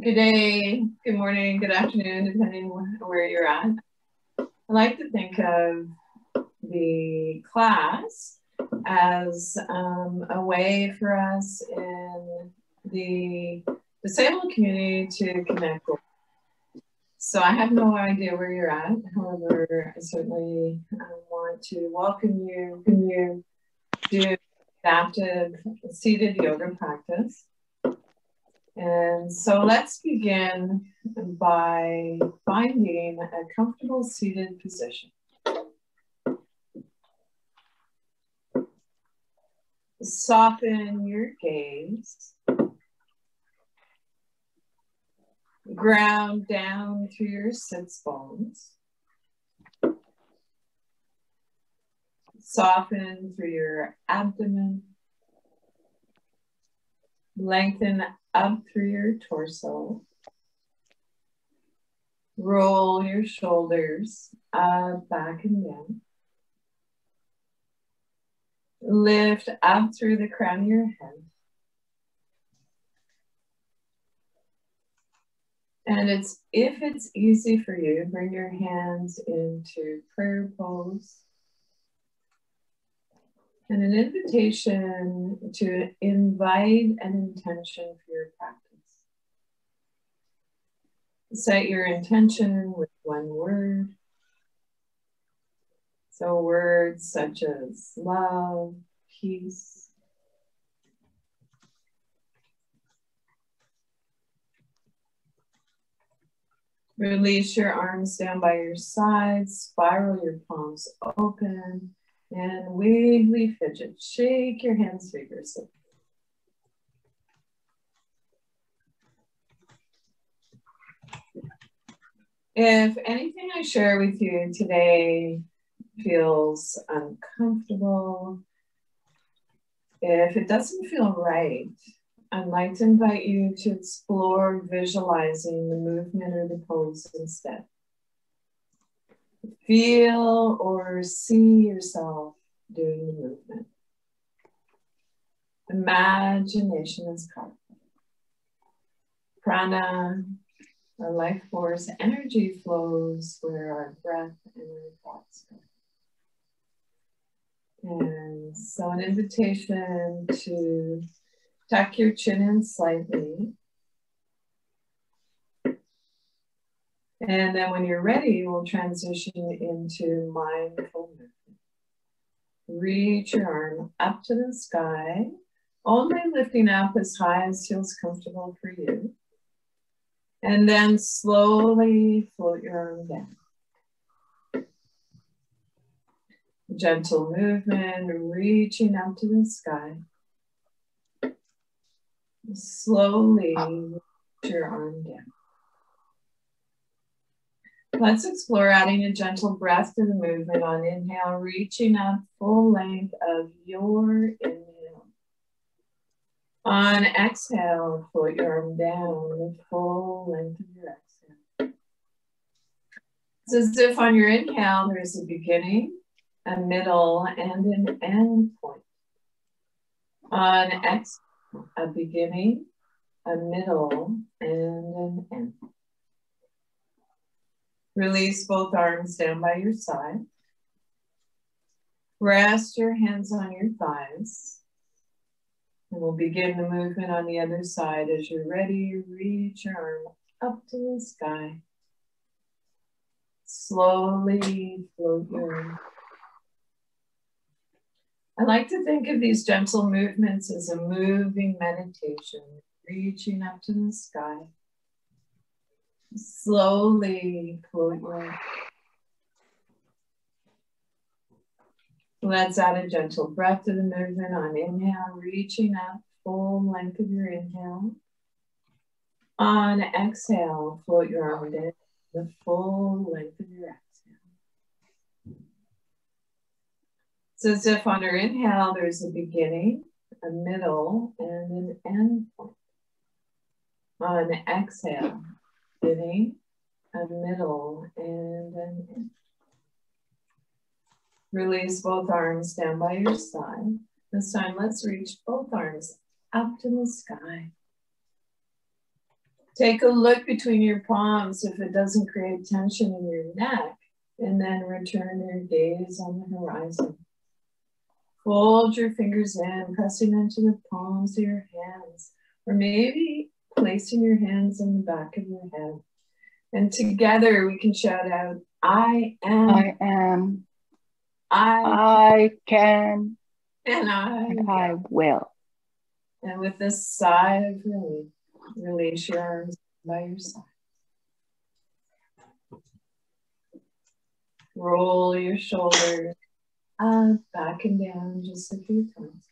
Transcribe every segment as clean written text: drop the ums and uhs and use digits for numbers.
Good day, good morning, good afternoon, depending on where you're at. I like to think of the class as a way for us in the disabled community to connect. So I have no idea where you're at. However, I certainly want to welcome you to adaptive seated yoga practice. And so let's begin by finding a comfortable seated position. Soften your gaze. Ground down through your sits bones. Soften through your abdomen. Lengthen up through your torso. Roll your shoulders up, back, and down. Lift up through the crown of your head. And if it's easy for you, bring your hands into prayer pose. And an invitation to invite an intention for your practice. Set your intention with one word. So words such as love, peace. Release your arms down by your sides, spiral your palms open, and wiggly fidget. Shake your hands vigorously. If anything I share with you today feels uncomfortable, if it doesn't feel right, I'd like to invite you to explore visualizing the movement or the pose instead. Feel or see yourself doing the movement. Imagination is powerful. Prana, our life force, energy flows where our breath and our thoughts go. And so an invitation to tuck your chin in slightly. And then when you're ready, we'll transition into mindful movement. Reach your arm up to the sky, only lifting up as high as feels comfortable for you. And then slowly float your arm down. Gentle movement, reaching up to the sky. Slowly reach your arm down. Let's explore adding a gentle breath to the movement on inhale, reaching up full length of your inhale. On exhale, float your arm down the full length of your exhale. It's as if on your inhale, there's a beginning, a middle, and an end point. On exhale, a beginning, a middle, and an end. Release both arms down by your side. Rest your hands on your thighs. And we'll begin the movement on the other side. As you're ready, reach your arm up to the sky. Slowly float your arm. I like to think of these gentle movements as a moving meditation, reaching up to the sky. Slowly float your arm. Let's add a gentle breath to the movement on inhale, reaching up full length of your inhale. On exhale, float your arm down the full length of your exhale. It's as if on your inhale, there's a beginning, a middle, and an end point. On exhale, beginning, a middle, and an end. Release both arms down by your side. This time, let's reach both arms up to the sky. Take a look between your palms if it doesn't create tension in your neck, and then return your gaze on the horizon. Fold your fingers in, pressing into the palms of your hands, or maybe placing your hands on the back of your head. And together we can shout out, I am. I am. I can. And I will. And with this sigh of relief, release your arms by your side. Roll your shoulders up, back and down just a few times.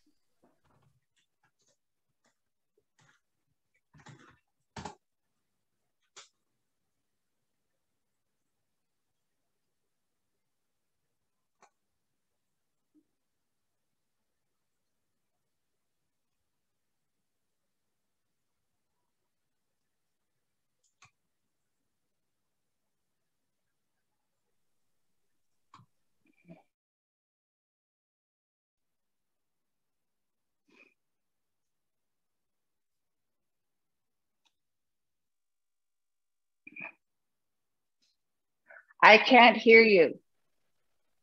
I can't hear you.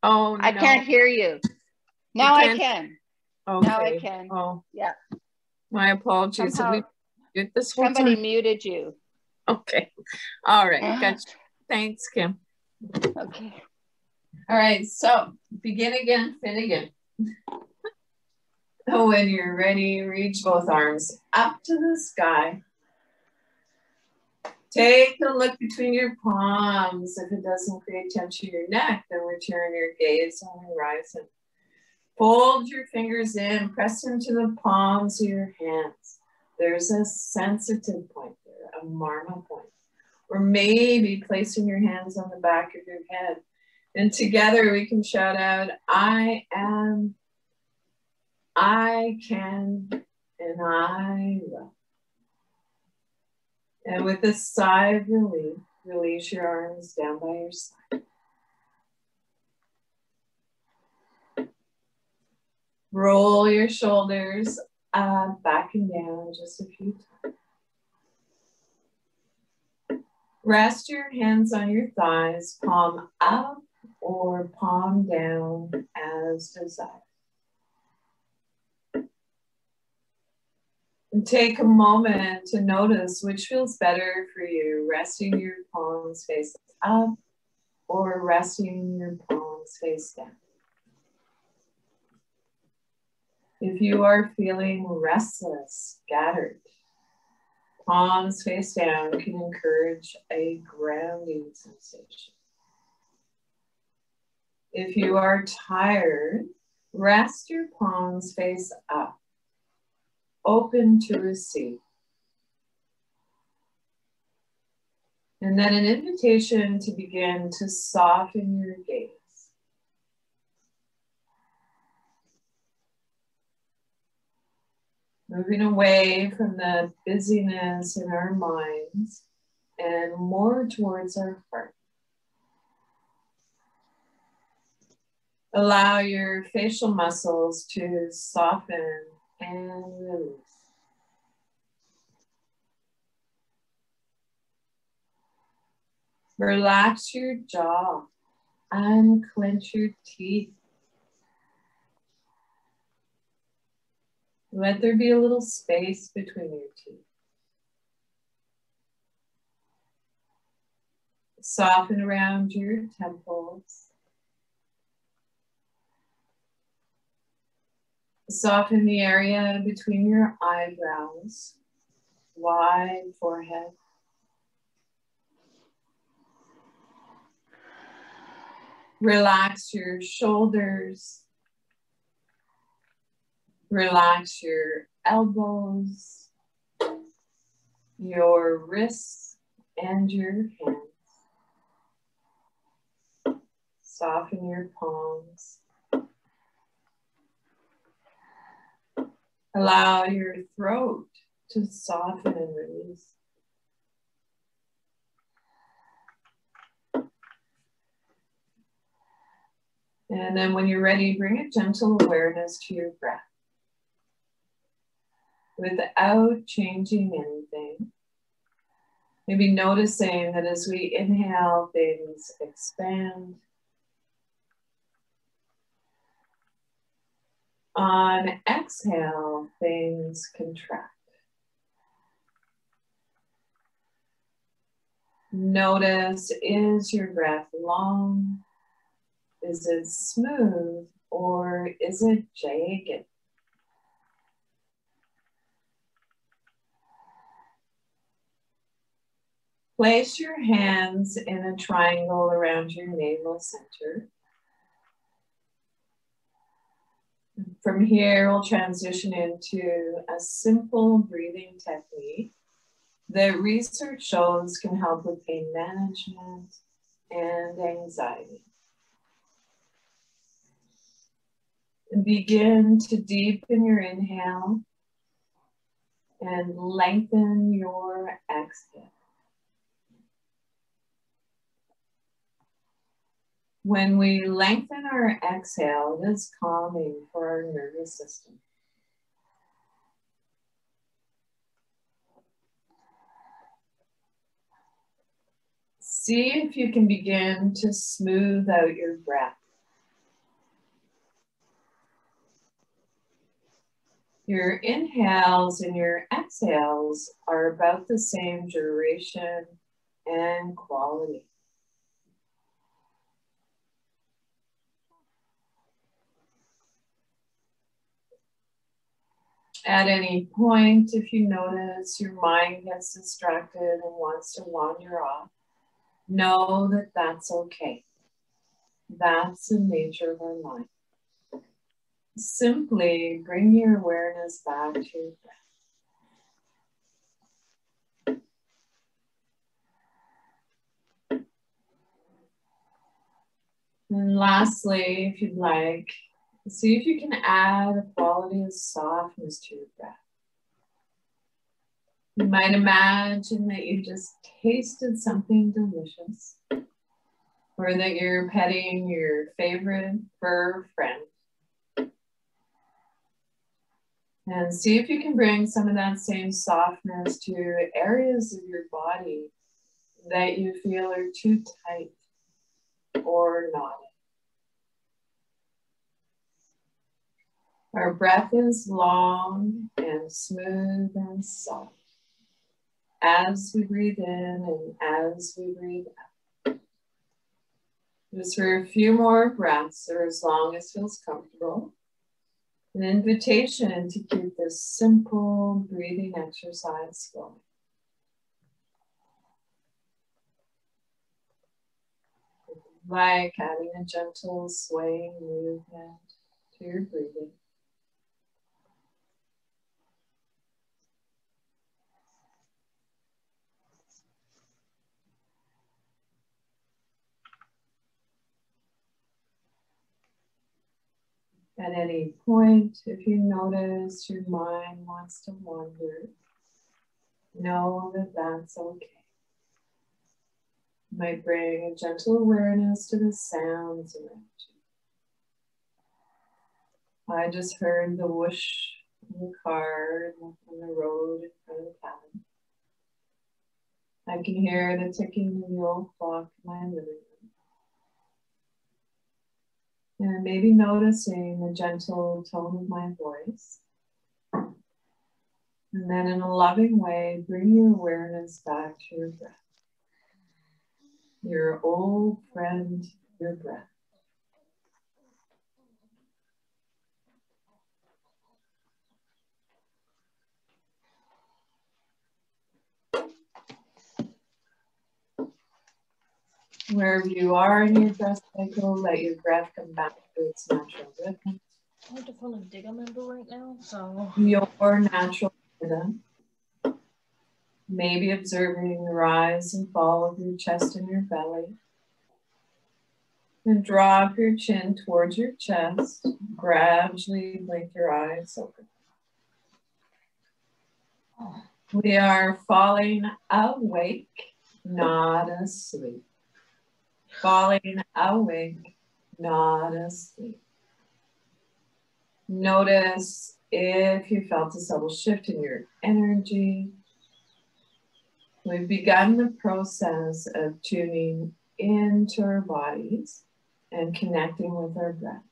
Oh, no. I can't hear you. Now I can. Okay. Now I can. Oh, yeah. My apologies. Somehow, this whole somebody time? muted you. Okay. All right. Gotcha. Thanks, Kim. Okay. All right. So begin again, fin again. When you're ready, reach both arms up to the sky. Take a look between your palms. If it doesn't create tension in your neck, then return your gaze on the horizon. Fold your fingers in, press into the palms of your hands. There's a sensitive point there, a marma point. Or maybe placing your hands on the back of your head. And together we can shout out, I am, I can, and I will. And with a sigh of relief, release your arms down by your side. Roll your shoulders back and down just a few times. Rest your hands on your thighs, palm up or palm down as desired. And take a moment to notice which feels better for you, resting your palms face up or resting your palms face down. If you are feeling restless, scattered, palms face down can encourage a grounding sensation. If you are tired, rest your palms face up, open to receive. And then an invitation to begin to soften your gaze. Moving away from the busyness in our minds and more towards our heart. Allow your facial muscles to soften and release. Relax your jaw, unclench your teeth. Let there be a little space between your teeth. Soften around your temples. Soften the area between your eyebrows, wide forehead. Relax your shoulders. Relax your elbows, your wrists, and your hands. Soften your palms. Allow your throat to soften and release. And then when you're ready, bring a gentle awareness to your breath. Without changing anything, Maybe noticing that as we inhale, things expand. On exhale, things contract. Notice, is your breath long? Is it smooth or is it jagged? Place your hands in a triangle around your navel center. From here, we'll transition into a simple breathing technique that research shows can help with pain management and anxiety. Begin to deepen your inhale and lengthen your exhale. When we lengthen our exhale, it is calming for our nervous system. See if you can begin to smooth out your breath. Your inhales and your exhales are about the same duration and quality. At any point, if you notice your mind gets distracted and wants to wander off, know that that's okay. That's the nature of our mind. Simply bring your awareness back to your breath. And lastly, if you'd like, see if you can add a quality of softness to your breath. You might imagine that you just tasted something delicious, or that you're petting your favorite fur friend. And see if you can bring some of that same softness to areas of your body that you feel are too tight or knotty. Our breath is long and smooth and soft as we breathe in and as we breathe out. Just for a few more breaths, or as long as feels comfortable. An invitation to keep this simple breathing exercise going. Like adding a gentle swaying movement to your breathing. At any point, if you notice your mind wants to wander, know that that's okay. You might bring a gentle awareness to the sounds around you. I just heard the whoosh in the car on the road in front of the cabin. I can hear the ticking of the old clock in my living room. And maybe noticing the gentle tone of my voice. And then in a loving way, bring your awareness back to your breath. Your old friend, your breath. Wherever you are in your breath cycle, let your breath come back to its natural rhythm. I have to phone a dig member right now, so. Your natural rhythm. Maybe observing the rise and fall of your chest and your belly. And drop your chin towards your chest. Gradually blink your eyes open. We are falling awake, not asleep. Falling awake, not asleep. Notice if you felt a subtle shift in your energy. We've begun the process of tuning into our bodies and connecting with our breath.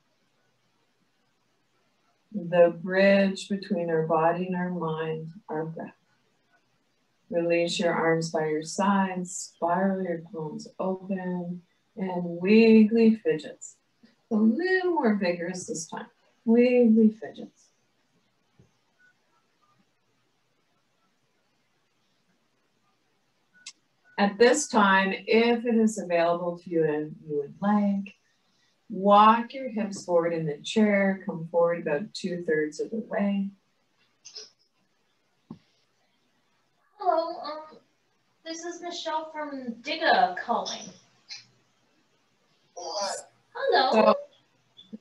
The bridge between our body and our mind, our breath. Release your arms by your sides, spiral your palms open, and wiggly fidgets. A little more vigorous this time. Wiggly fidgets. At this time, if it is available to you and you would like, walk your hips forward in the chair, come forward about 2/3 of the way. Hello, this is Michelle from Digga calling. Hello. So,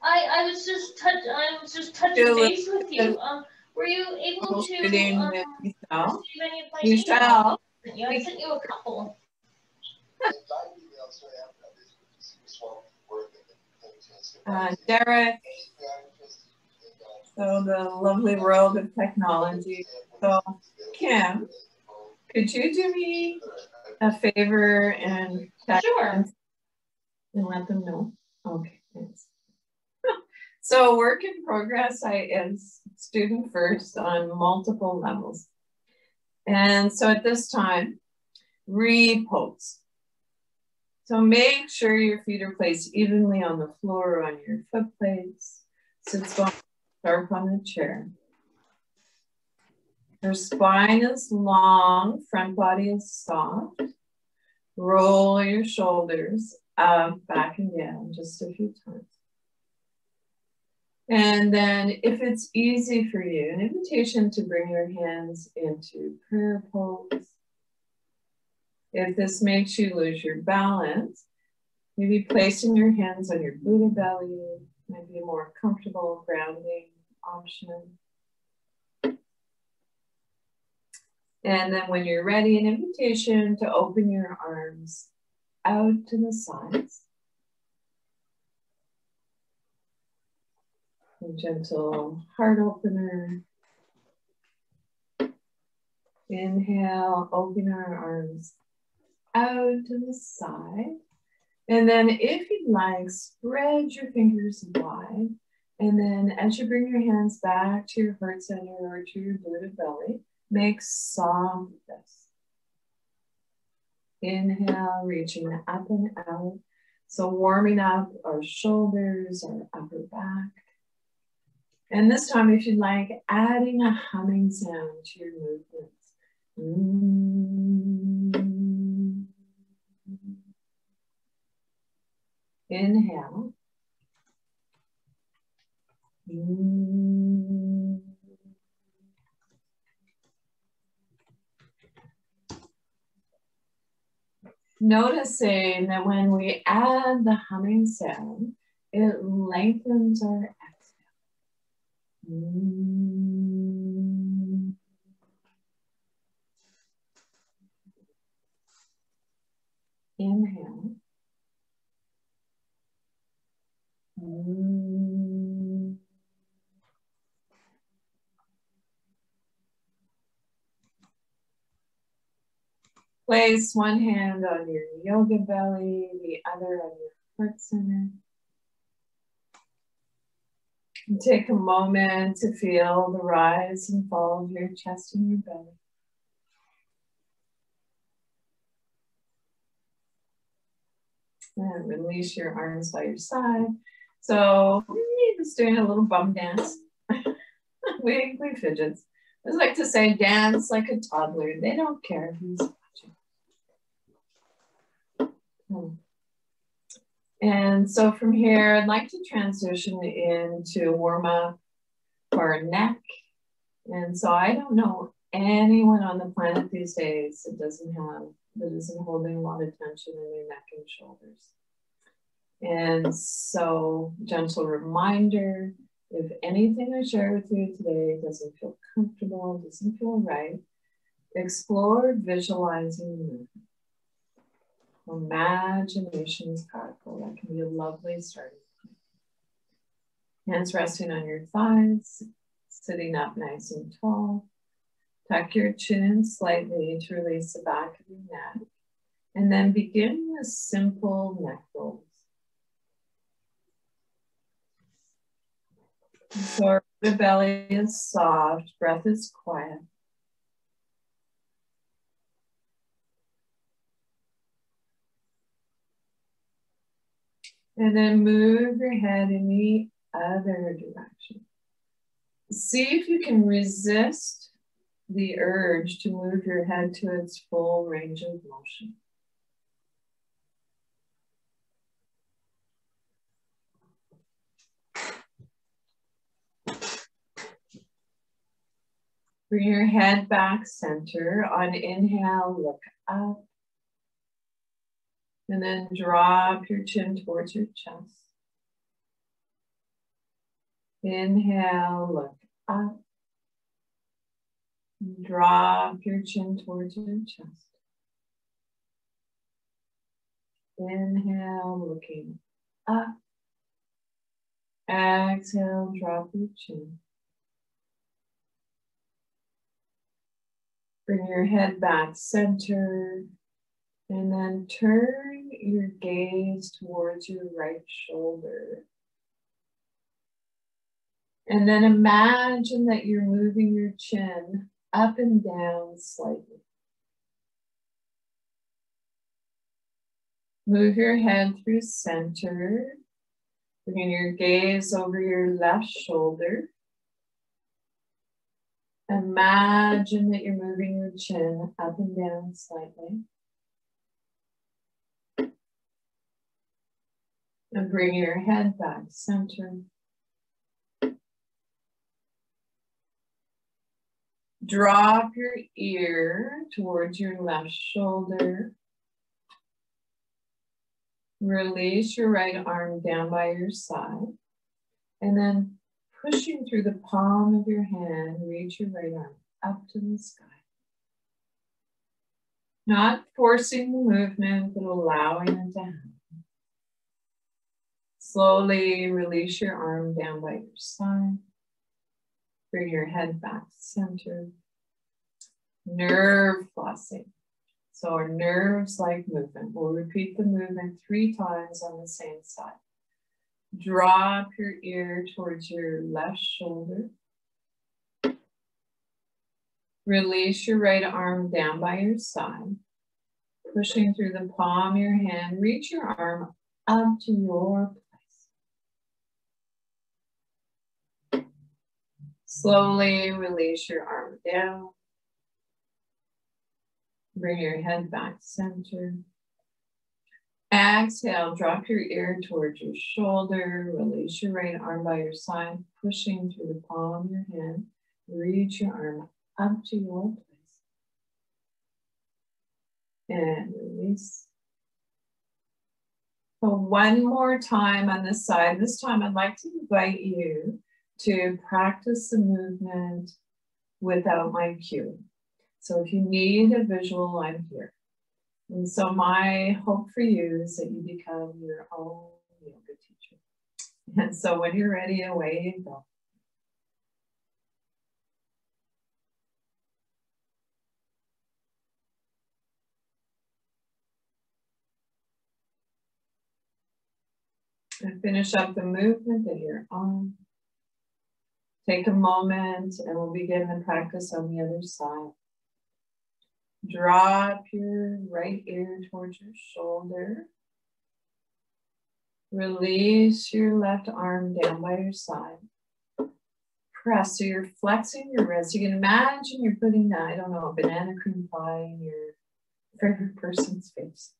I was just touching base with you. Were you able to receive any of my emails? I sent you a couple. Derek, so the lovely world of technology. So Kim, could you do me a favor and text and let them know? Okay, thanks. So work in progress is student first on multiple levels. And so at this time, repose. So make sure your feet are placed evenly on the floor or on your foot plates. Sit sharp on the chair. Your spine is long, front body is soft. Roll your shoulders up, back and down just a few times. And then if it's easy for you, an invitation to bring your hands into prayer pose. If this makes you lose your balance, maybe placing your hands on your Buddha belly might be a more comfortable grounding option. And then when you're ready, an invitation to open your arms out to the sides. A gentle heart opener. Inhale, open our arms out to the side. And then if you'd like, spread your fingers wide. And then as you bring your hands back to your heart center or to your Buddha belly, make soft fists. Inhale, reaching up and out. So warming up our shoulders, our upper back. And this time, if you'd like, adding a humming sound to your movements. Inhale. Noticing that when we add the humming sound, it lengthens our exhale. Inhale. Place one hand on your yoga belly, the other on your heart center. And take a moment to feel the rise and fall of your chest and your belly. And release your arms by your side. So you're just doing a little bum dance. Wiggly fidgets. I just like to say dance like a toddler. They don't care who's watching. And so from here, I'd like to transition into warm up for our neck. And so I don't know anyone on the planet these days that isn't holding a lot of tension in their neck and shoulders. And so, gentle reminder, if anything I share with you today doesn't feel comfortable, doesn't feel right, explore visualizing movement. Imagination is powerful. That can be a lovely starting point. Hands resting on your thighs, sitting up nice and tall. Tuck your chin slightly to release the back of your neck. And then begin with simple neck rolls. So the belly is soft, breath is quiet. And then move your head in the other direction. See if you can resist the urge to move your head to its full range of motion. Bring your head back center. On inhale, look up. And then drop your chin towards your chest. Inhale, look up. Drop your chin towards your chest. Inhale, looking up. Exhale, drop your chin. Bring your head back center. And then turn your gaze towards your right shoulder. And then imagine that you're moving your chin up and down slightly. Move your head through center. Bring your gaze over your left shoulder. Imagine that you're moving your chin up and down slightly. And bring your head back center. Drop your ear towards your left shoulder. Release your right arm down by your side. And then pushing through the palm of your hand, reach your right arm up to the sky. Not forcing the movement, but allowing it to happen. Slowly release your arm down by your side. Bring your head back to center. Nerve flossing. So our nerves like movement. We'll repeat the movement 3 times on the same side. Drop your ear towards your left shoulder. Release your right arm down by your side. Pushing through the palm of your hand, reach your arm up to your place. Slowly release your arm down. Bring your head back center. Exhale, drop your ear towards your shoulder. Release your right arm by your side, pushing through the palm of your hand. Reach your arm up to your place. And release. So one more time on this side. This time I'd like to invite you to practice the movement without my cue. So if you need a visual, I'm here. And so my hope for you is that you become your own yoga teacher. And so when you're ready, away you go. And finish up the movement that you're on. Take a moment and we'll begin the practice on the other side. Drop your right ear towards your shoulder. Release your left arm down by your side. Press, so you're flexing your wrist. You can imagine you're putting, I don't know, a banana cream pie in your favorite person's face.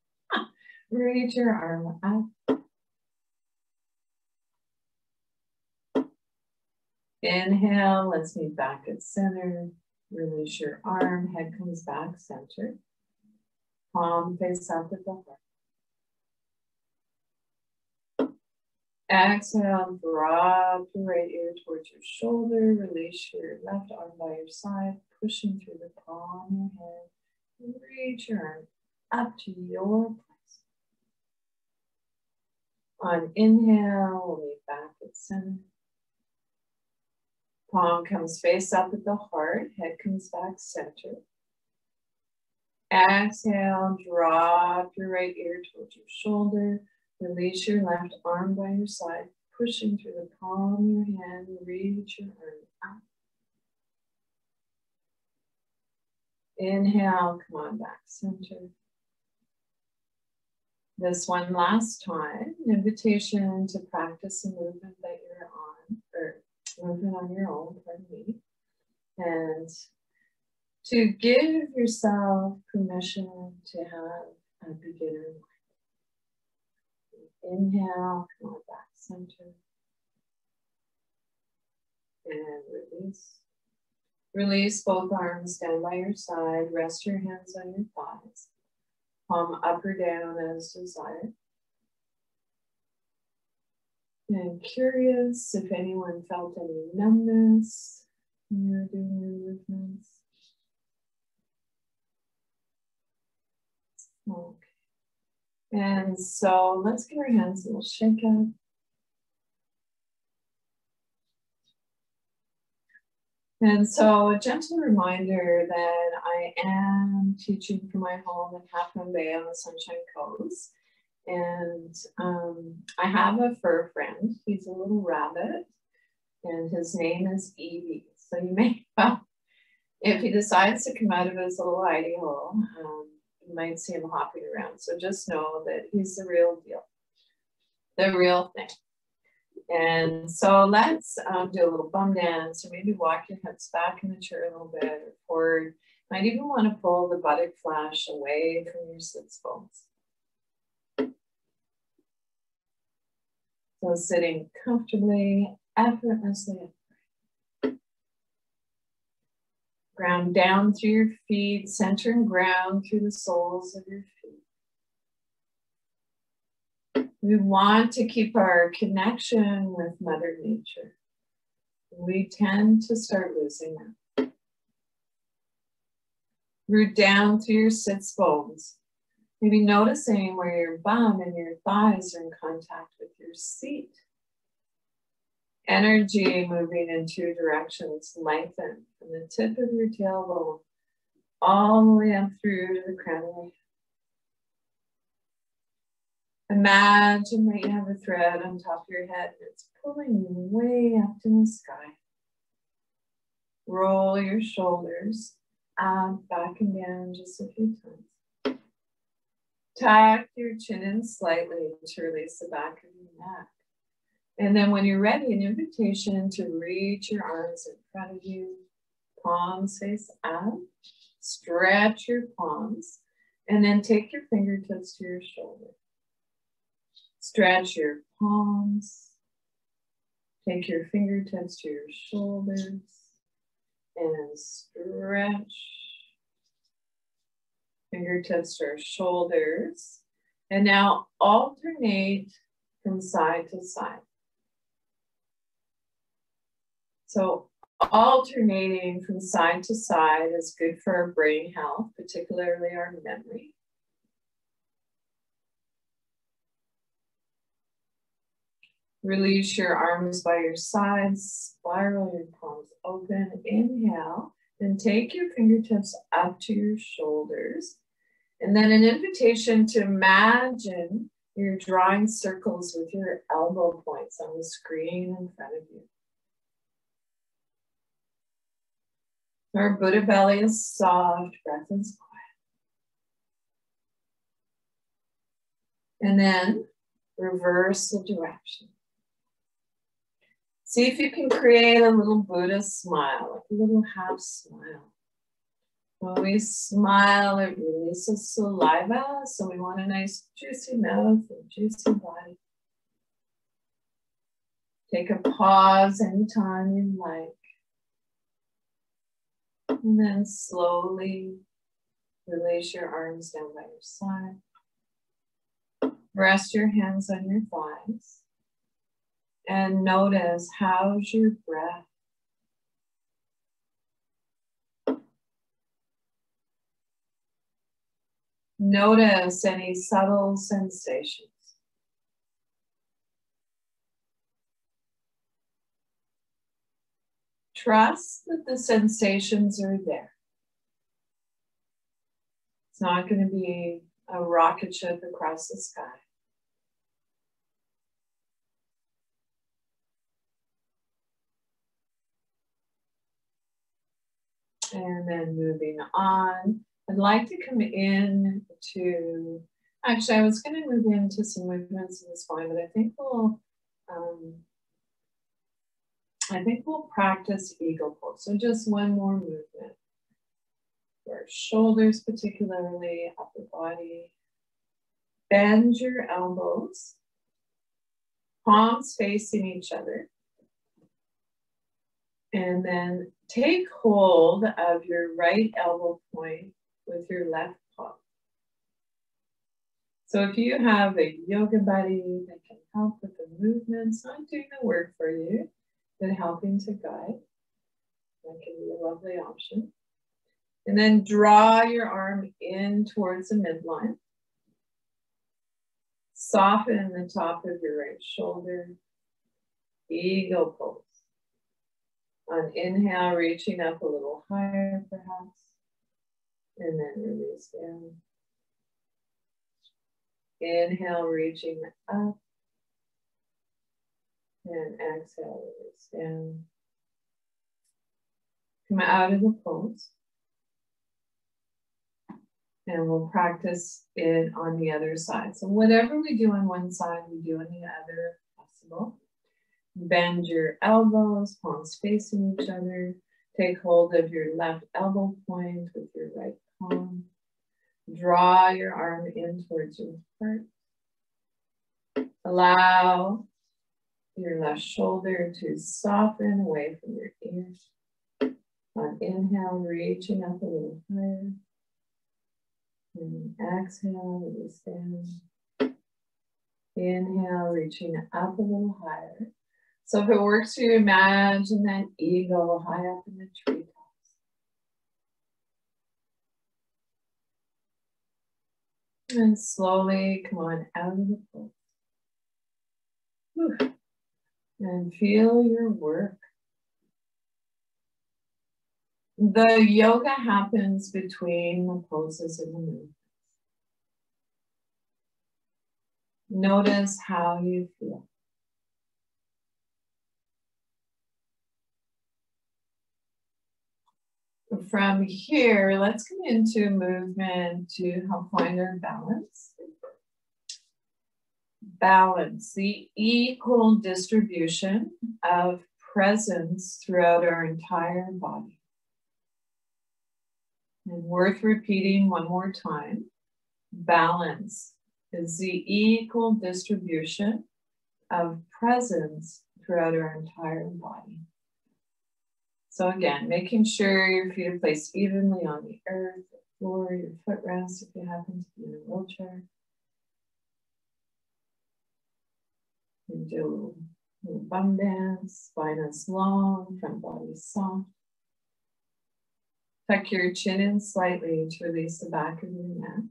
Reach your arm up. Inhale, let's meet back at center. Release your arm, head comes back center. Palm face up at the heart. Exhale, drop your right ear towards your shoulder. Release your left arm by your side, pushing through the palm of your hand. Reach your arm up to your place. On inhale, we'll meet back at center. Palm comes face up at the heart, head comes back center. Exhale, drop your right ear towards your shoulder. Release your left arm by your side, pushing through the palm of your hand, reach your arm up. Inhale, come on back center. This one last time, an invitation to practice a movement that you're on, or movement on your own, pardon me, and to give yourself permission to have a beginner mind. Inhale, come on back center, and release. Release both arms down by your side, rest your hands on your thighs. Palm up or down as desired. And curious if anyone felt any numbness when you're doing your movements. Okay. And so let's give our hands a little shake up. And so a gentle reminder that I am teaching from my home in Half Moon Bay on the Sunshine Coast. And I have a fur friend. He's a little rabbit and his name is Evie. So you may, well, if he decides to come out of his little hidey hole, you might see him hopping around. So just know that he's the real deal, the real thing. And so let's do a little bum dance, or maybe walk your hips back in the chair a little bit, or forward. Might even want to pull the buttock flash away from your sits bones. So sitting comfortably, effortlessly. Ground down through your feet, center and ground through the soles of your feet. We want to keep our connection with Mother Nature. We tend to start losing that. Root down through your sits bones. Maybe noticing where your bum and your thighs are in contact with your seat. Energy moving in two directions. Lengthen from the tip of your tailbone all the way up through to the crown of your head. Imagine that you have a thread on top of your head and it's pulling you way up to the sky. Roll your shoulders up, back and down just a few times. Tuck your chin in slightly to release the back of your neck. And then when you're ready, an invitation to reach your arms in front of you, palms face up, stretch your palms, and then take your fingertips to your shoulder. Stretch your palms, take your fingertips to your shoulders, and stretch. Fingertips to our shoulders. And now alternate from side to side. So alternating from side to side is good for our brain health, particularly our memory. Release your arms by your sides, spiral your palms open, inhale, then take your fingertips up to your shoulders. And then an invitation to imagine you're drawing circles with your elbow points on the screen in front of you. Our Buddha belly is soft, breath is quiet. And then reverse the direction. See if you can create a little Buddha smile, like a little half smile. When we smile, it releases saliva, so we want a nice juicy mouth and juicy body. Take a pause anytime you like. And then slowly release your arms down by your side. Rest your hands on your thighs. And notice, how's your breath? Notice any subtle sensations. trust that the sensations are there. It's not going to be a rocket ship across the sky. And then moving on, I'd like to come in to, actually I was going to move into some movements in the spine, but I think we'll practice eagle pose. So just one more movement. For shoulders particularly, upper body. Bend your elbows, palms facing each other. And then take hold of your right elbow point with your left palm. So if you have a yoga buddy that can help with the movements, not doing the work for you, but helping to guide, that can be a lovely option. And then draw your arm in towards the midline. Soften the top of your right shoulder. Eagle pose. On inhale, reaching up a little higher perhaps, and then release down. Inhale, reaching up, and exhale, release down. Come out of the pose, and we'll practice it on the other side. So whatever we do on one side, we do on the other, possible. Bend your elbows, palms facing each other. Take hold of your left elbow point with your right palm. Draw your arm in towards your heart. Allow your left shoulder to soften away from your ears. On inhale, reaching up a little higher. And exhale, release down. Inhale, reaching up a little higher. So if it works for you, imagine that eagle high up in the treetops. And slowly come on out of the pose. Whew. And feel your work. The yoga happens between the poses and the movements. Notice how you feel. From here, let's come into movement to help find our balance. Balance, the equal distribution of presence throughout our entire body. And worth repeating one more time. Balance is the equal distribution of presence throughout our entire body. So again, making sure your feet are placed evenly on the earth, the floor, your footrest if you happen to be in a wheelchair. You do a little bum dance, spine is long, front body soft. Tuck your chin in slightly to release the back of your neck.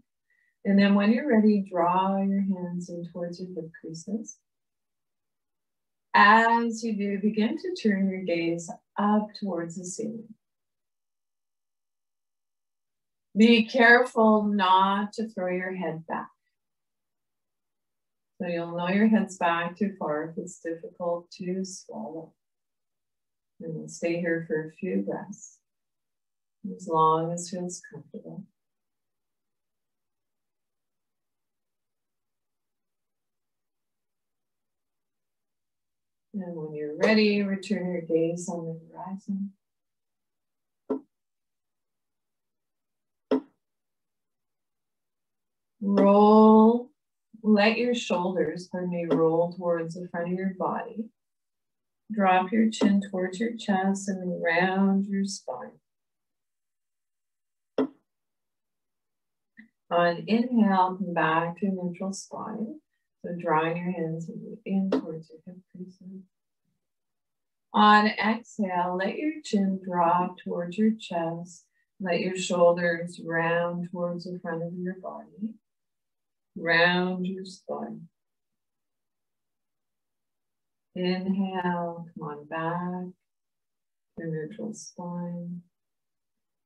And then when you're ready, draw your hands in towards your hip creases. As you do, begin to turn your gaze up towards the ceiling. Be careful not to throw your head back. So you'll know your head's back too far if it's difficult to swallow. And we'll stay here for a few breaths, as long as it feels comfortable. And when you're ready, return your gaze on the horizon. Roll, let your shoulders, roll towards the front of your body. Drop your chin towards your chest and round your spine. On inhale, come back to neutral spine. So drawing your hands in towards your hip creases. On exhale, let your chin drop towards your chest. Let your shoulders round towards the front of your body. Round your spine. Inhale, come on back your neutral spine.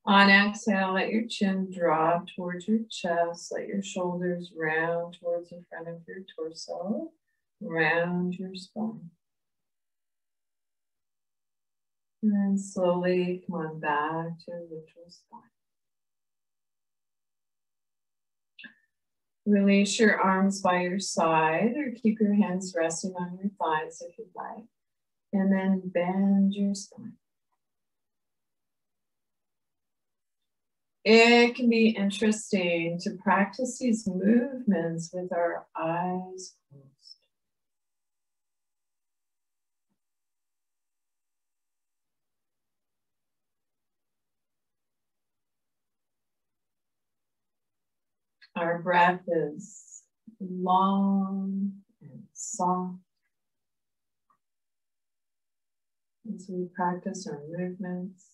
On exhale, let your chin drop towards your chest. Let your shoulders round towards the front of your torso. Round your spine. And then slowly come on back to a neutral spine. Release your arms by your side or keep your hands resting on your thighs if you'd like. And then bend your spine. It can be interesting to practice these movements with our eyes closed. Our breath is long and soft as we practice our movements.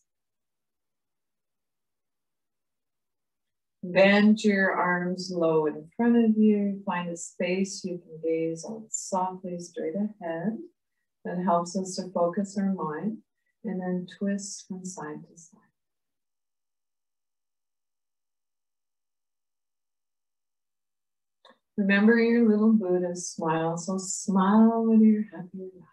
Bend your arms low in front of you. Find a space you can gaze on softly straight ahead. That helps us to focus our mind. And then twist from side to side. Remember your little Buddha smile. So smile whether you're happy or not.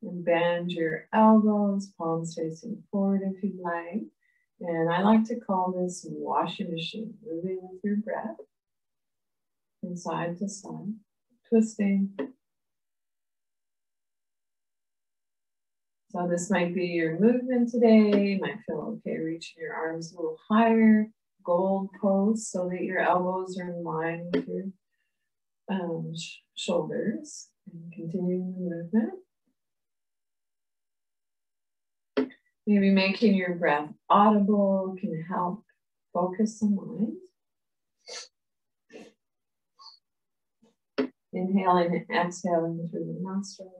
And bend your elbows, palms facing forward if you'd like. And I like to call this washing machine, moving with your breath from side to side, twisting. So this might be your movement today. You might feel okay reaching your arms a little higher, gold pose so that your elbows are in line with your shoulders. And continuing the movement. Maybe making your breath audible can help focus the mind. Inhaling and exhaling through the nostrils.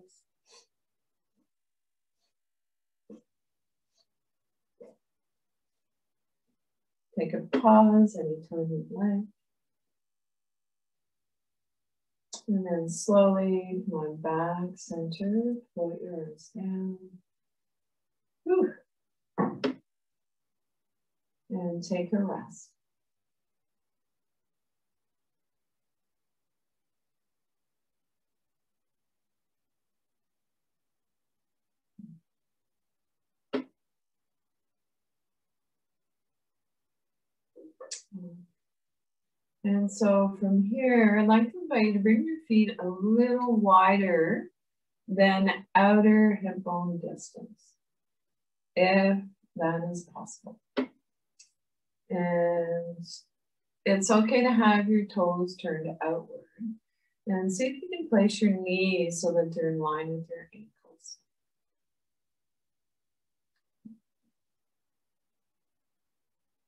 Take a pause anytime you'd like. And then slowly come on back, center, float your arms down. Whew. And take a rest. And so from here, I'd like to invite you to bring your feet a little wider than outer hip bone distance, if that is possible. And it's okay to have your toes turned outward. And see if you can place your knees so that they're in line with your ankles.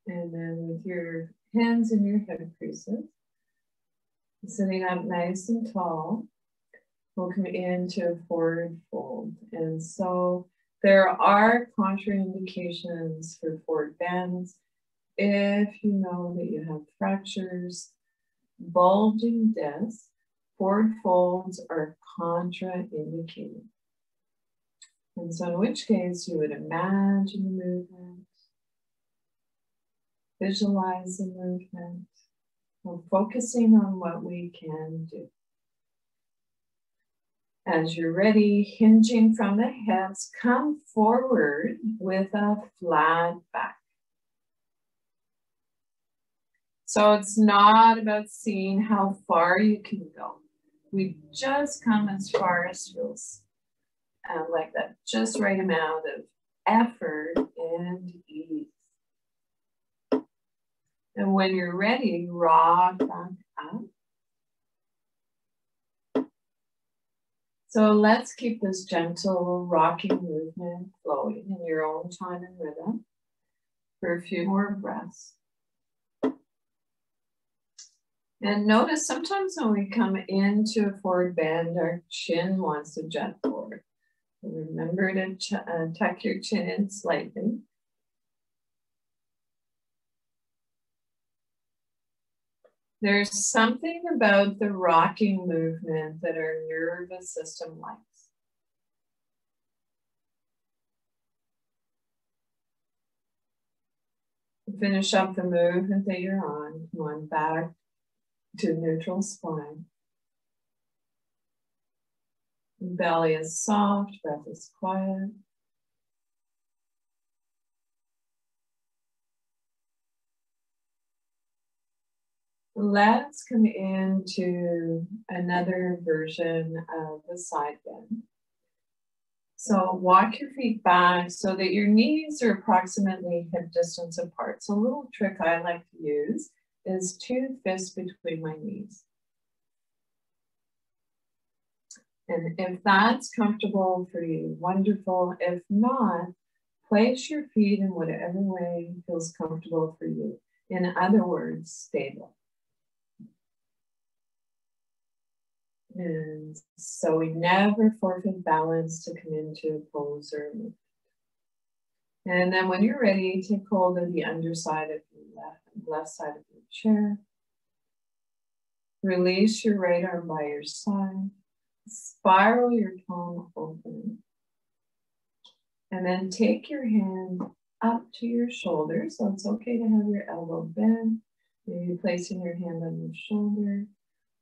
And then with your hands in your hip creases, sitting up nice and tall, we'll come into a forward fold. And so there are contraindications for forward bends. If you know that you have fractures, bulging discs, forward folds are contraindicated. And so in which case you would imagine the movement, visualize the movement, and focusing on what we can do. As you're ready, hinging from the hips, come forward with a flat back. So it's not about seeing how far you can go. We just come as far as feels like that just right amount of effort and ease. And when you're ready, rock back up. So let's keep this gentle rocking movement flowing in your own time and rhythm for a few more breaths. And notice sometimes when we come into a forward bend, our chin wants to jet forward. Remember to tuck your chin in slightly. There's something about the rocking movement that our nervous system likes. Finish up the movement that you're on. Come on back to neutral spine. Belly is soft, breath is quiet. Let's come into another version of the side bend. So walk your feet back so that your knees are approximately hip distance apart. So a little trick I like to use is 2 fists between my knees. And if that's comfortable for you, wonderful. If not, place your feet in whatever way feels comfortable for you. In other words, stable. And so we never forfeit balance to come into a pose or a movement. And then when you're ready, take hold of the underside of your left side of your chair. Release your right arm by your side. Spiral your palm open. And then take your hand up to your shoulder. So it's okay to have your elbow bent. Maybe placing your hand on your shoulder.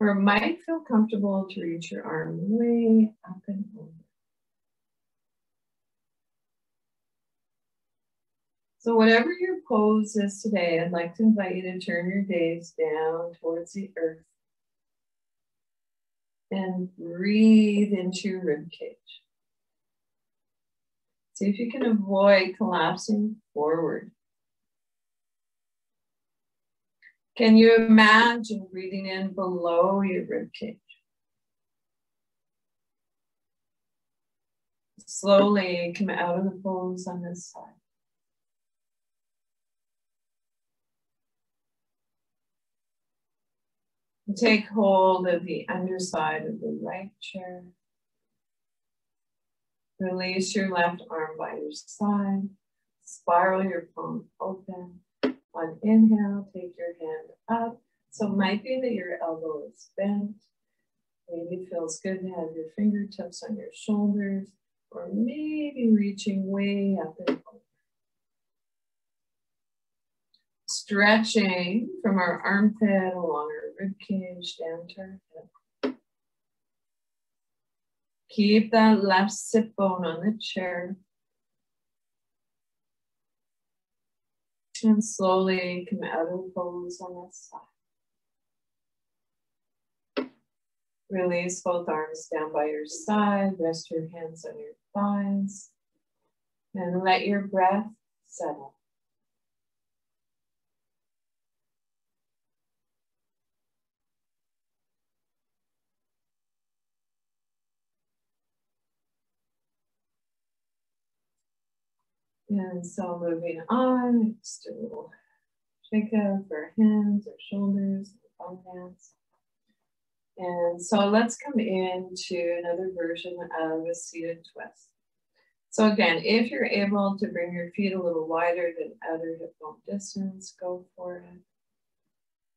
Or it might feel comfortable to reach your arm way up and over. So whatever your pose is today, I'd like to invite you to turn your gaze down towards the earth and breathe into your rib cage. See if you can avoid collapsing forward. Can you imagine breathing in below your rib cage? Slowly come out of the pose on this side. And take hold of the underside of the right chair. Release your left arm by your side. Spiral your palm open. On inhale, take your hand up. So it might be that your elbow is bent. Maybe it feels good to have your fingertips on your shoulders, or maybe reaching way up and over. Stretching from our armpit along our rib cage down to our hip. Keep that left sit bone on the chair. And slowly come out of the pose on this side. Release both arms down by your side. Rest your hands on your thighs. And let your breath settle. And so moving on, just a little shake out for our hands, our shoulders, our bum hands. And so let's come into another version of a seated twist. So again, if you're able to bring your feet a little wider than outer hip bone distance, go for it.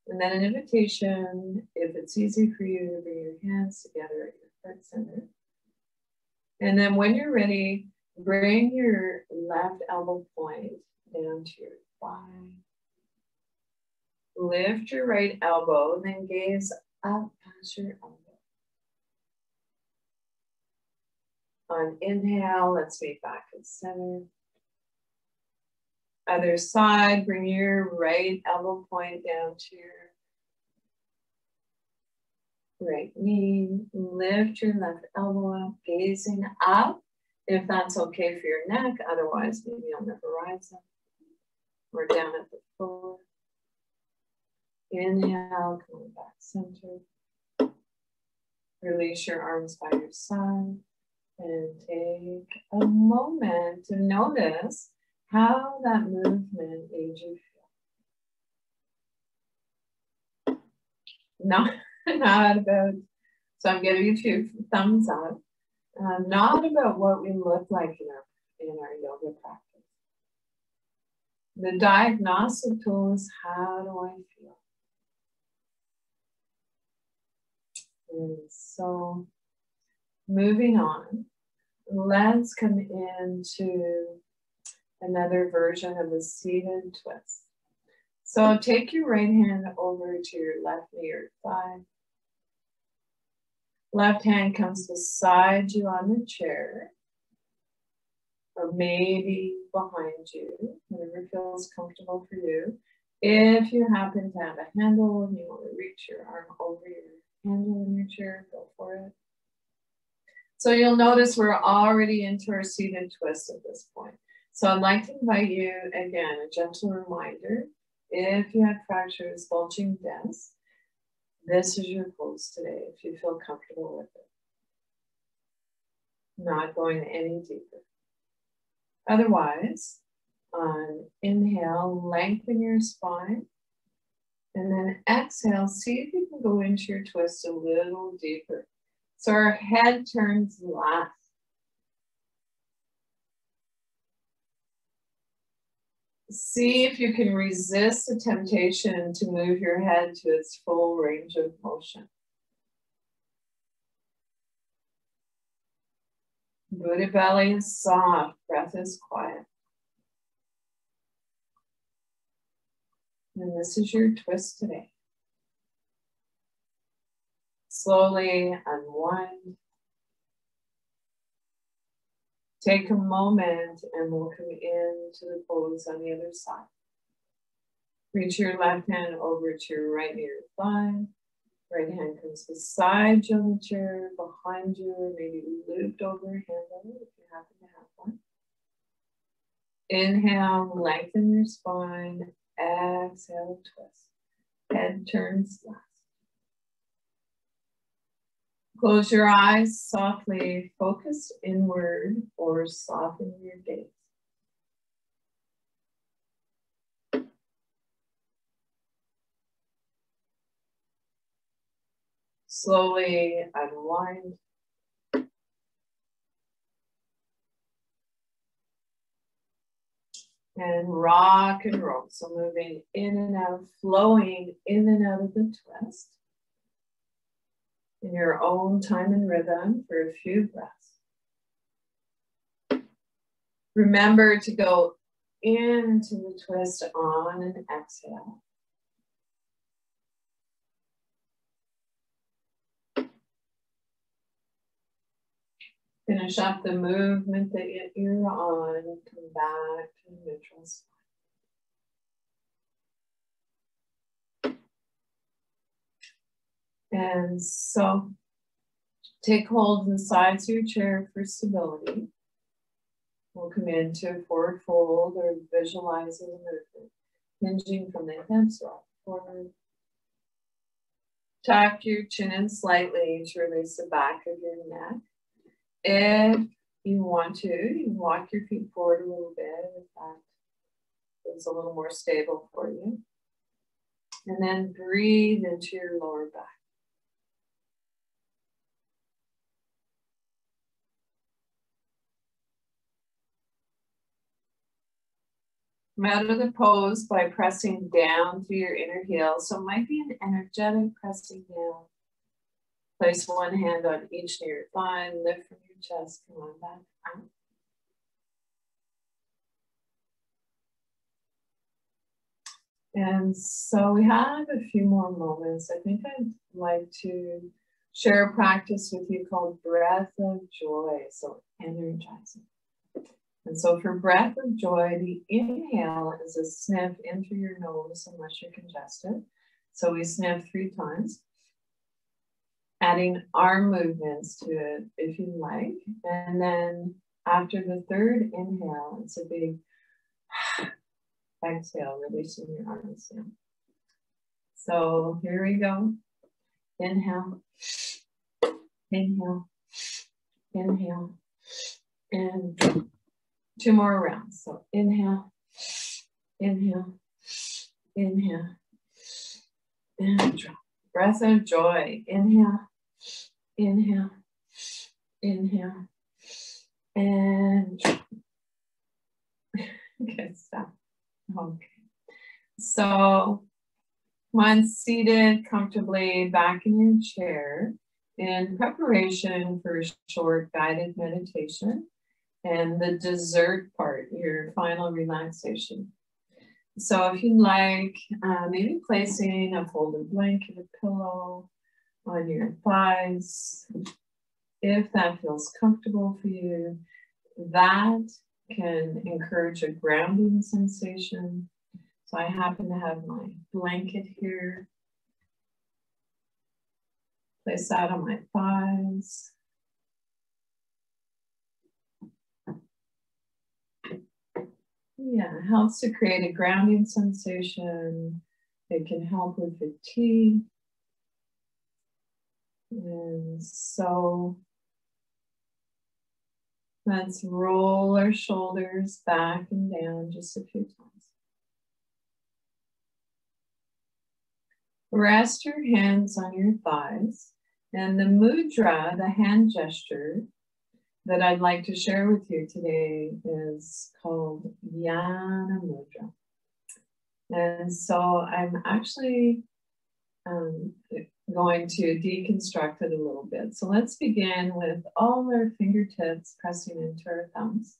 And then an invitation, if it's easy for you, to bring your hands together at your heart center. And then when you're ready, bring your left elbow point down to your thigh. Lift your right elbow and then gaze up past your elbow. On inhale, let's meet back at center. Other side, bring your right elbow point down to your right knee. Lift your left elbow up, gazing up. If that's okay for your neck, otherwise maybe on the horizon or down at the floor. Inhale, coming back center. Release your arms by your side and take a moment to notice how that movement made you feel. Not about, so I'm giving you 2 thumbs up. Not about what we look like in our yoga practice. The diagnostic tool is, how do I feel? And so moving on, let's come into another version of a seated twist. So take your right hand over to your left knee or thigh. Left hand comes beside you on the chair, or maybe behind you, whatever feels comfortable for you. If you happen to have a handle and you want to reach your arm over your handle in your chair, go for it. So you'll notice we're already into our seated twist at this point. So I'd like to invite you, again, a gentle reminder, if you have fractures, bulging discs, this is your pose today, if you feel comfortable with it. Not going any deeper. Otherwise, on inhale, lengthen your spine. And then exhale, see if you can go into your twist a little deeper. So our head turns left. See if you can resist the temptation to move your head to its full range of motion. Buddha belly is soft, breath is quiet. And this is your twist today. Slowly unwind. Take a moment and we'll come into the pose on the other side. Reach your left hand over to your right near your thigh. Right hand comes beside you on the chair, behind you, or maybe looped over your handle if you happen to have one. Inhale, lengthen your spine. Exhale, twist. Head turns left. Close your eyes softly, focus inward or soften your gaze. Slowly unwind. And rock and roll. So moving in and out, flowing in and out of the twist. In your own time and rhythm for a few breaths. Remember to go into the twist on an exhale. Finish up the movement that you're on. Come back to neutral spine. And so take hold in the sides of your chair for stability. We'll come into a forward fold or visualizing the movement, hinging from the hips or forward. Tuck your chin in slightly to release the back of your neck. If you want to, you can walk your feet forward a little bit if that is a little more stable for you. And then breathe into your lower back. Come out of the pose by pressing down through your inner heel. So it might be an energetic pressing down. Place one hand on each near your thigh, lift from your chest, come on back out. And so we have a few more moments. I think I'd like to share a practice with you called breath of joy, so energizing. And so for breath of joy, the inhale is a sniff in through your nose unless you're congested. So we sniff 3 times, adding arm movements to it if you like. And then after the 3rd inhale, it's a big exhale, releasing your arms down. So here we go. Inhale, inhale, inhale, and 2 more rounds. So inhale, inhale, inhale, and drop. Breath of joy. Inhale, inhale, inhale, and drop. Good stuff. Okay. So once seated comfortably back in your chair, in preparation for a short guided meditation and the dessert part, your final relaxation. So if you like, maybe placing a folded blanket or pillow on your thighs, if that feels comfortable for you, that can encourage a grounding sensation. So I happen to have my blanket here. Place that on my thighs. Yeah, it helps to create a grounding sensation. It can help with fatigue. And so let's roll our shoulders back and down just a few times. Rest your hands on your thighs, and the mudra, the hand gesture that I'd like to share with you today is called Yana Mudra. And so I'm actually going to deconstruct it a little bit. So let's begin with all our fingertips pressing into our thumbs.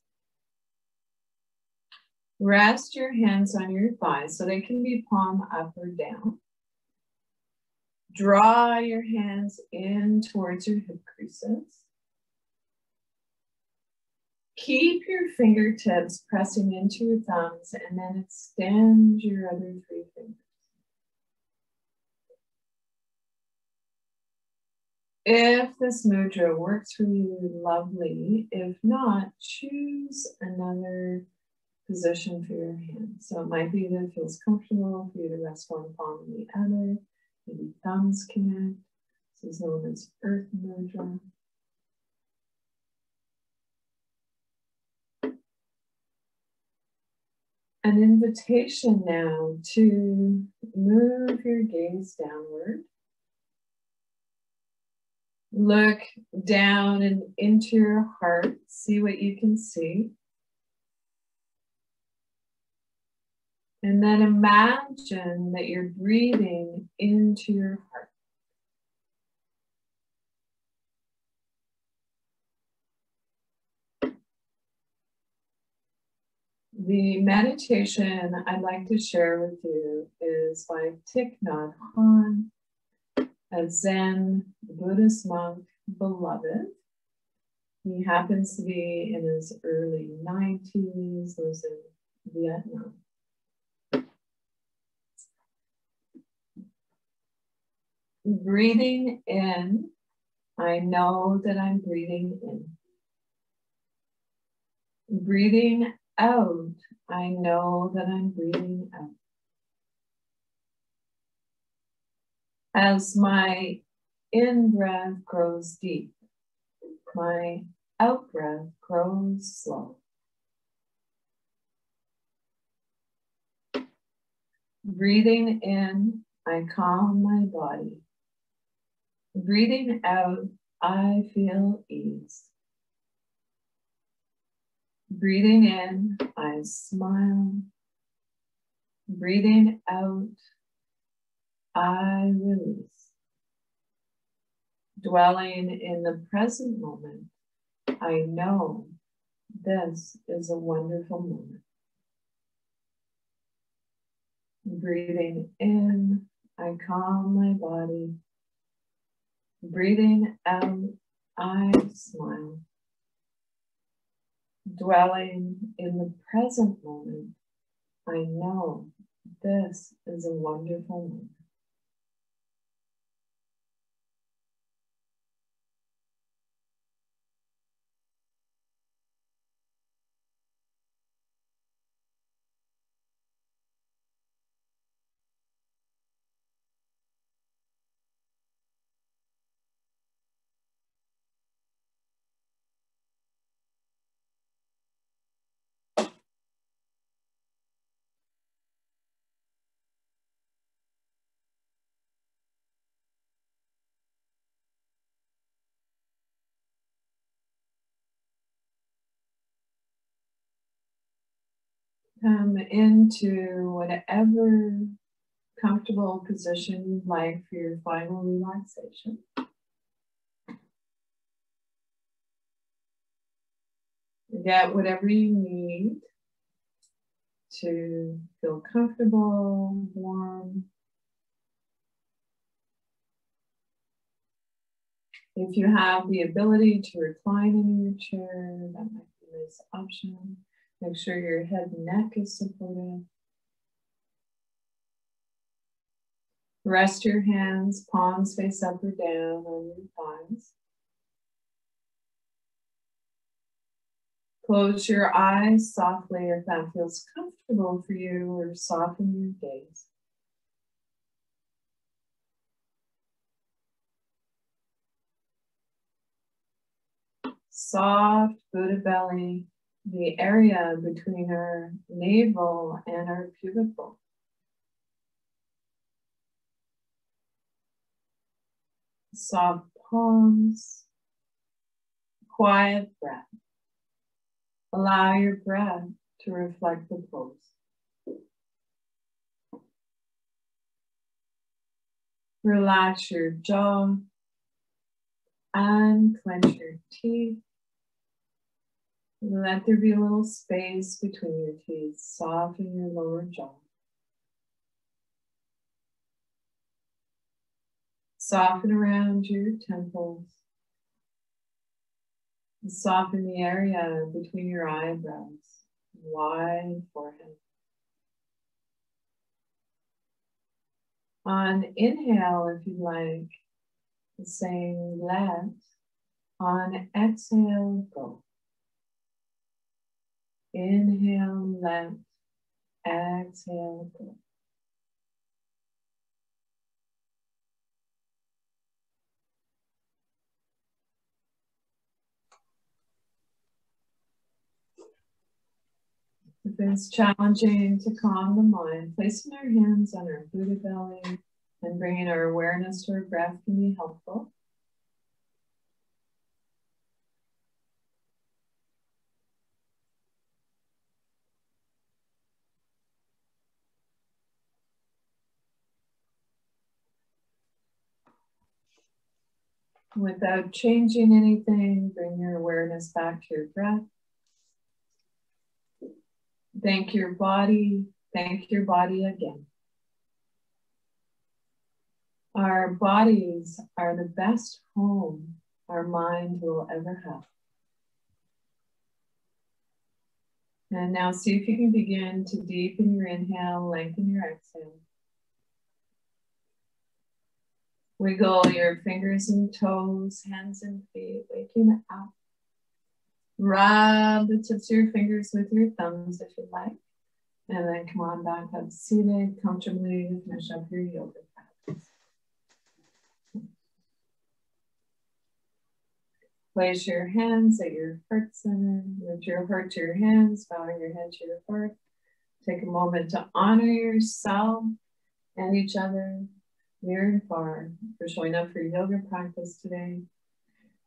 Rest your hands on your thighs so they can be palm up or down. Draw your hands in towards your hip creases. Keep your fingertips pressing into your thumbs and then extend your other three fingers. If this mudra works for you, lovely. If not, choose another position for your hands. So it might be that it feels comfortable for you to rest one palm on the other. Maybe thumbs connect. This is known as Earth Mudra. An invitation now to move your gaze downward. Look down and into your heart. See what you can see. And then imagine that you're breathing into your heart. The meditation I'd like to share with you is by Thich Nhat Hanh, a Zen Buddhist monk, beloved. He happens to be in his early 90s, lives in Vietnam. Breathing in, I know that I'm breathing in. Breathing out, I know that I'm breathing out. As my in-breath grows deep, my out-breath grows slow. Breathing in, I calm my body. Breathing out, I feel ease. Breathing in, I smile. Breathing out, I release. Dwelling in the present moment, I know this is a wonderful moment. Breathing in, I calm my body. Breathing out, I smile. Dwelling in the present moment, I know this is a wonderful moment. Come into whatever comfortable position you'd like for your final relaxation. Get whatever you need to feel comfortable, warm. If you have the ability to recline in your chair, that might be a nice option. Make sure your head and neck is supported. Rest your hands, palms face up or down on your thighs. Close your eyes softly if that feels comfortable for you, or soften your gaze. Soft Buddha belly, the area between our navel and our pubic bone. Soft palms, quiet breath. Allow your breath to reflect the pose. Relax your jaw and clench your teeth. Let there be a little space between your teeth. Soften your lower jaw. Soften around your temples. And soften the area between your eyebrows. Wide forehead. On inhale, if you like, saying let. On exhale, go. Inhale, let. Exhale, go. If it's challenging to calm the mind, placing our hands on our Buddha belly and bringing our awareness to our breath can be helpful. Without changing anything, bring your awareness back to your breath. Thank your body. Thank your body again. Our bodies are the best home our mind will ever have. And now see if you can begin to deepen your inhale, lengthen your exhale. Wiggle your fingers and toes, hands and feet, waking up. Rub the tips of your fingers with your thumbs if you like. And then come on back up seated comfortably to finish up your yoga practice. Place your hands at your heart center. Lift your heart to your hands, bowing your head to your heart. Take a moment to honor yourself and each other, near and far, for showing up for your yoga practice today.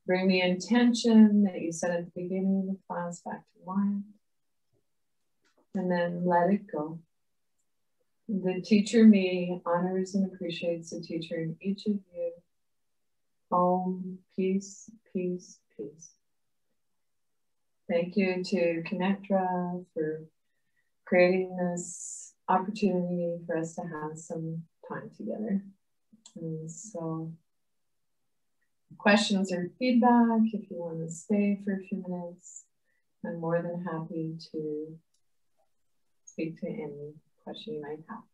Bring the intention that you set at the beginning of the class back to mind. And then let it go. The teacher me honors and appreciates the teacher in each of you. Om, peace, peace, peace. Thank you to ConnecTra for creating this opportunity for us to have some time together. And so, questions or feedback, if you want to stay for a few minutes, I'm more than happy to speak to any question you might have.